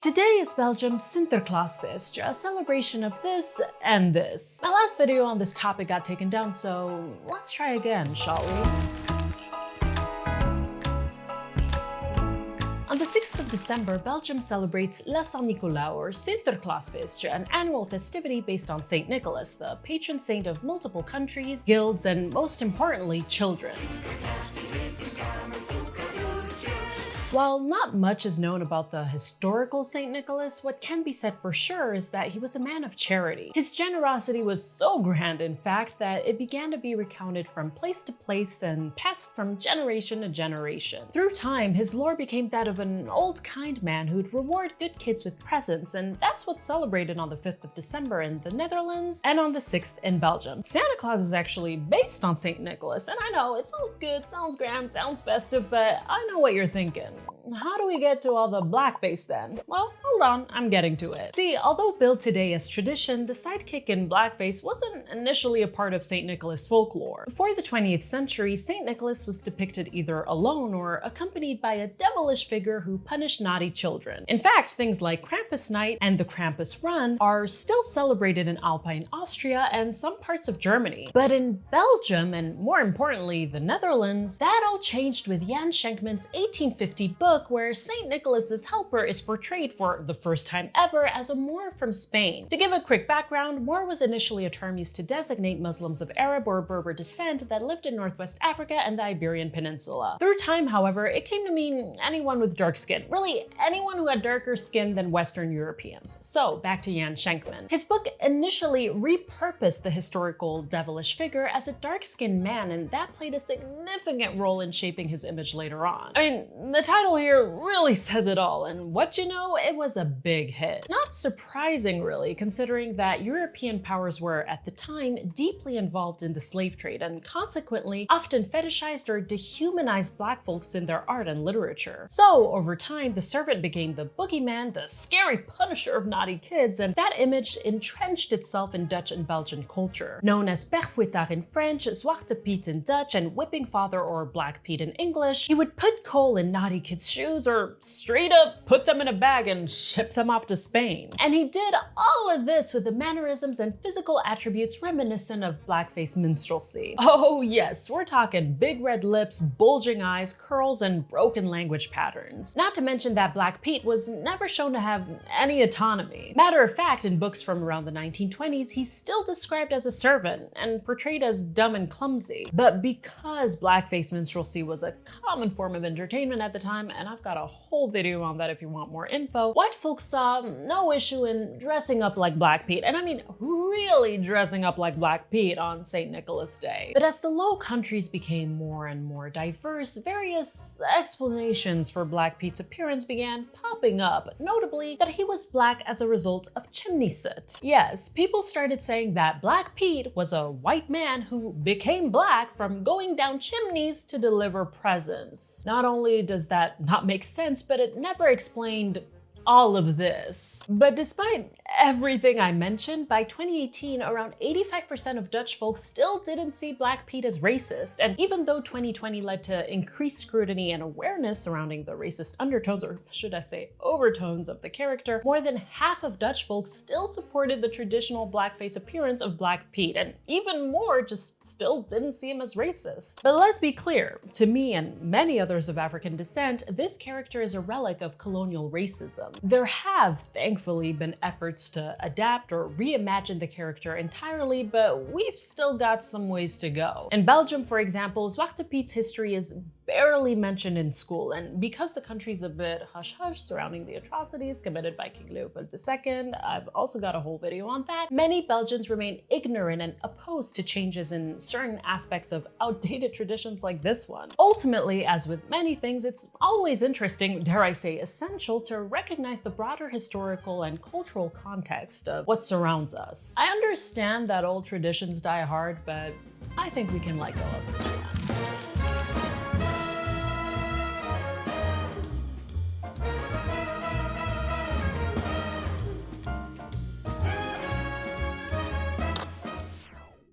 Today is Belgium's Sinterklaasfeest, a celebration of this and this. My last video on this topic got taken down, so let's try again, shall we? On the 6th of December, Belgium celebrates La Saint-Nicolas or Sinterklaasfeest, an annual festivity based on Saint Nicholas, the patron saint of multiple countries, guilds, and most importantly, children. While not much is known about the historical St. Nicholas, what can be said for sure is that he was a man of charity. His generosity was so grand, in fact, that it began to be recounted from place to place and passed from generation to generation. Through time, his lore became that of an old kind man who'd reward good kids with presents, and that's what's celebrated on the 5th of December in the Netherlands and on the 6th in Belgium. Santa Claus is actually based on St. Nicholas, and I know it sounds good, sounds grand, sounds festive, but I know what you're thinking. How do we get to all the blackface then? Well, hold on, I'm getting to it. See, although billed today as tradition, the sidekick in blackface wasn't initially a part of St. Nicholas folklore. Before the 20th century, St. Nicholas was depicted either alone or accompanied by a devilish figure who punished naughty children. In fact, things like Krampus Night and the Krampus Run are still celebrated in Alpine Austria and some parts of Germany. But in Belgium, and more importantly, the Netherlands, that all changed with Jan Schenkman's 1850 book where St. Nicholas's helper is portrayed for the first time ever as a Moor from Spain. To give a quick background, Moor was initially a term used to designate Muslims of Arab or Berber descent that lived in Northwest Africa and the Iberian Peninsula. Through time, however, it came to mean anyone with dark skin, really anyone who had darker skin than Western Europeans. So back to Jan Schenkman. His book initially repurposed the historical devilish figure as a dark-skinned man, and that played a significant role in shaping his image later on. I mean, the title here really says it all, and what you know, it was a big hit. Not surprising really, considering that European powers were, at the time, deeply involved in the slave trade and consequently often fetishized or dehumanized black folks in their art and literature. So over time, the servant became the boogeyman, the scary punisher of naughty kids, and that image entrenched itself in Dutch and Belgian culture. Known as Pechfouettard in French, Zwarte Piet in Dutch, and Whipping Father or Black Pete in English, he would put coal in naughty kids' shoes or straight up put them in a bag and ship them off to Spain. And he did all of this with the mannerisms and physical attributes reminiscent of blackface minstrelsy. Oh yes, we're talking big red lips, bulging eyes, curls, and broken language patterns. Not to mention that Black Pete was never shown to have any autonomy. Matter of fact, in books from around the 1920s, he's still described as a servant and portrayed as dumb and clumsy. But because blackface minstrelsy was a common form of entertainment at the time, and I've got a whole video on that if you want more info, white folks saw no issue in dressing up like Black Pete, and I mean really dressing up like Black Pete on St. Nicholas Day. But as the Low Countries became more and more diverse, various explanations for Black Pete's appearance began popping up, notably that he was black as a result of chimney soot. Yes, people started saying that Black Pete was a white man who became black from going down chimneys to deliver presents. Not only does that not make sense, but it never explained all of this. But despite everything I mentioned, by 2018, around 85% of Dutch folks still didn't see Black Pete as racist. And even though 2020 led to increased scrutiny and awareness surrounding the racist undertones, or should I say overtones of the character, more than half of Dutch folks still supported the traditional blackface appearance of Black Pete, and even more just still didn't see him as racist. But let's be clear, to me and many others of African descent, this character is a relic of colonial racism. There have, thankfully, been efforts to adapt or reimagine the character entirely, but we've still got some ways to go. In Belgium, for example, Zwarte Piet's history is barely mentioned in school, and because the country's a bit hush-hush surrounding the atrocities committed by King Leopold II, I've also got a whole video on that, many Belgians remain ignorant and opposed to changes in certain aspects of outdated traditions like this one. Ultimately, as with many things, it's always interesting, dare I say essential, to recognize the broader historical and cultural context of what surrounds us. I understand that old traditions die hard, but I think we can let go of this.